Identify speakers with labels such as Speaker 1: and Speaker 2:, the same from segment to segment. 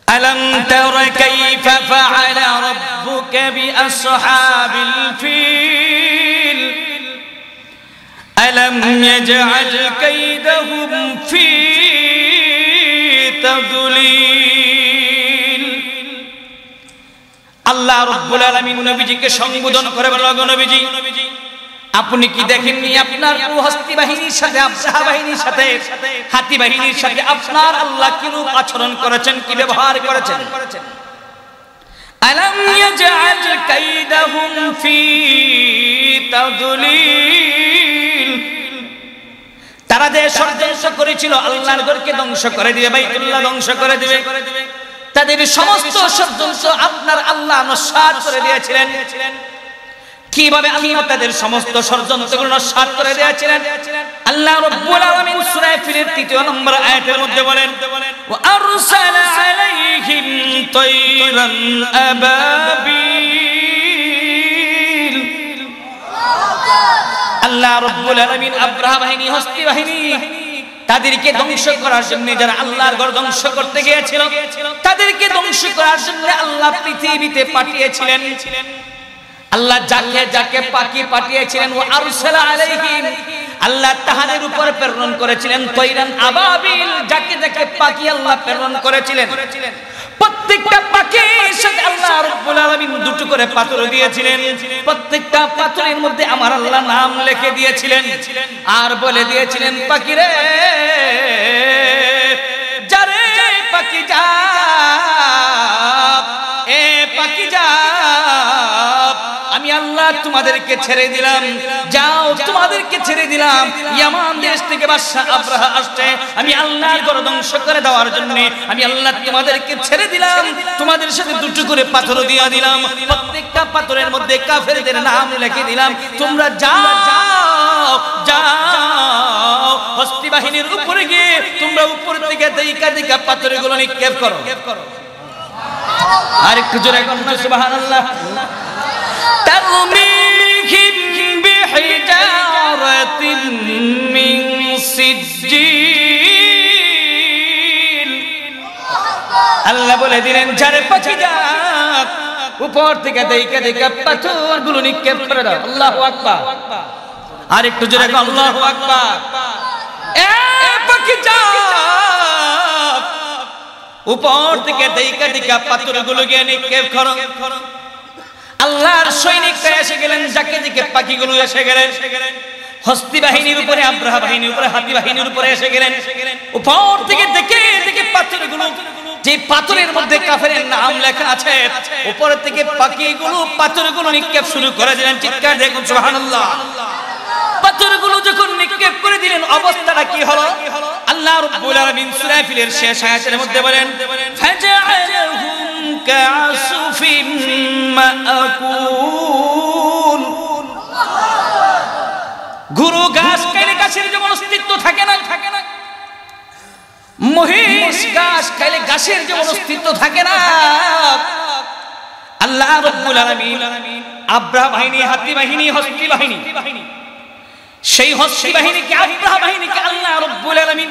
Speaker 1: ألم تر كيف فعل ربك بأصحاب الفيل ألم يجعل كيدهم في تضليل আল্লাহ রাব্বুল আলামিন নবীজিকে সম্বোধন করে বলল, নবীজি আপনি কি দেখেননি আপনার হস্তি বাহিনীর সাথে, আবরাহা বাহিনীর সাথে, হাতি বাহিনীর সাথে আপনার আল্লাহ কিরূপ আচরণ করেছেন, কি ব্যবহার করেছেন? আলাম ইয়াজআল কাইদাহুম ফি তাদলিল, তারা যে ষড়যন্ত্র করেছিল আল্লাহর ঘরকে ধ্বংস করে দিবে, বাইতুল্লাহ ধ্বংস করে দিবে, তাদের সমস্ত ষড়যন্ত্র আপনার আল্লাহ নস্যাৎ করে দিয়েছিলেন। কিভাবে আল্লাহ তাদের সমস্ত ষড়যন্ত্রগুলো নস্যাৎ করে দিয়েছিলেন? আল্লাহ রাব্বুল আলামিন সূরা ফিলের 3 নম্বর আয়াতের মধ্যে বলেন, ওয়া আরসালা আলাইহিম তায়রান আবাবিল। আল্লাহ রাব্বুল আলামিন আবরাহা বাহিনী, হস্তি বাহিনী, তাদেরকে ধ্বংস করার জন্য, যারা আল্লাহর ঘর ধ্বংস করতে গিয়েছিল তাদেরকে ধ্বংস করার জন্য আল্লাহ পৃথিবীতে পাঠিয়েছিলেন। আল্লাহ যাকে যাকে পাখি পাঠিয়েছিলেন, ও আরসালা আলাইহিম, আল্লাহ তাহাদের উপর প্রেরণ করেছিলেন তায়রান আবাবিল, যাকে যাকে পাখি আল্লাহ প্রেরণ করেছিলেন। প্রত্যেকটা পাখির সাথে আল্লাহ রাব্বুল আলামিন দুটো করে পাথর দিয়েছিলেন। প্রত্যেকটা পাথরের মধ্যে আমার আল্লাহ নাম লিখে দিয়েছিলেন আর বলে দিয়েছিলেন, পাখিরে যারে পাখি যা, এ পাখি যা, আমি আল্লাহ তোমাদেরকে ছেড়ে দিলাম, যাও তোমাদেরকে ছেড়ে দিলাম। ইয়ামান দেশ থেকে বাদশা আবরাহা আসছে, আমি আল্লাহর ঘর ধ্বংস করে দেওয়ার জন্য আমি আল্লাহ তোমাদেরকে ছেড়ে দিলাম, তোমাদের সাথে দুটো করে পাথর দিয়ে দিলাম, প্রত্যেকটা পাথরের মধ্যে কাফেরদের নাম লিখে দিলাম। তোমরা যাও যাও হস্তি বাহিনীর উপরে গিয়ে তোমরা উপর থেকে দেখা দেখা পাথরগুলো নিক্ষেপ করো। আর একটু জোরে বলুন সুবহানাল্লাহ। ترميهم بحجارة من سجيل, আল্লাহ বলে দিলেন যারে পাখি যাক উপর থেকে দেখা দেখা পাথরগুলো নিক্ষেপ করে দাও। আল্লাহু আকবার। আর একটু জোরে আল্লাহু আকবার। এ পাখি যাক উপর থেকে দেখা দেখা পাথরগুলো গিয়ে নিক্ষেপ করো। আল্লাহর সৈনিকরা এসে গেলেন, যাকে যাকে পাখিগুলো এসে গেলেন, হস্তি বাহিনীর উপরে, আবরাহা বাহিনীর উপরে, হাতি বাহিনীর উপরে এসে গেলেন। উপর থেকে দেখে দেখে পাথরগুলো, যে পাথরের মধ্যে কাফেরের নাম লেখা আছে, উপর থেকে পাখিগুলো পাথরগুলো নিক্ষেপ শুরু করে দিলেন। চিৎকার দেখুন সুবহানাল্লাহ। পাথরগুলো যখন নিক্ষেপ করে দিলেন, অবস্থাটা কি হলো? আল্লাহ রাব্বুল আলামিন সূরা ফিলের শেষ আয়াতের মধ্যে বলেন, ফাজআলাহুম কা'আসফিম মা'কুল। গুরু ঘাস খাইলে ঘাসের যেমন অস্তিত্ব থাকে না, মহিষ ঘাস খাইলে ঘাসের যেমন অস্তিত্ব থাকে না, আল্লাহ রাব্বুল আলামিন আবরাহা বাহিনী, হাতি বাহিনী, হস্তি বাহিনী, সেই হস্তি বাহিনীকে, আবরাহা বাহিনীকে আল্লাহ রাব্বুল আলামিন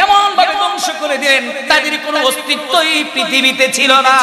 Speaker 1: এমন ভাবে ধ্বংস করে দিলেন, তাদের কোনো অস্তিত্বই পৃথিবীতে ছিল না।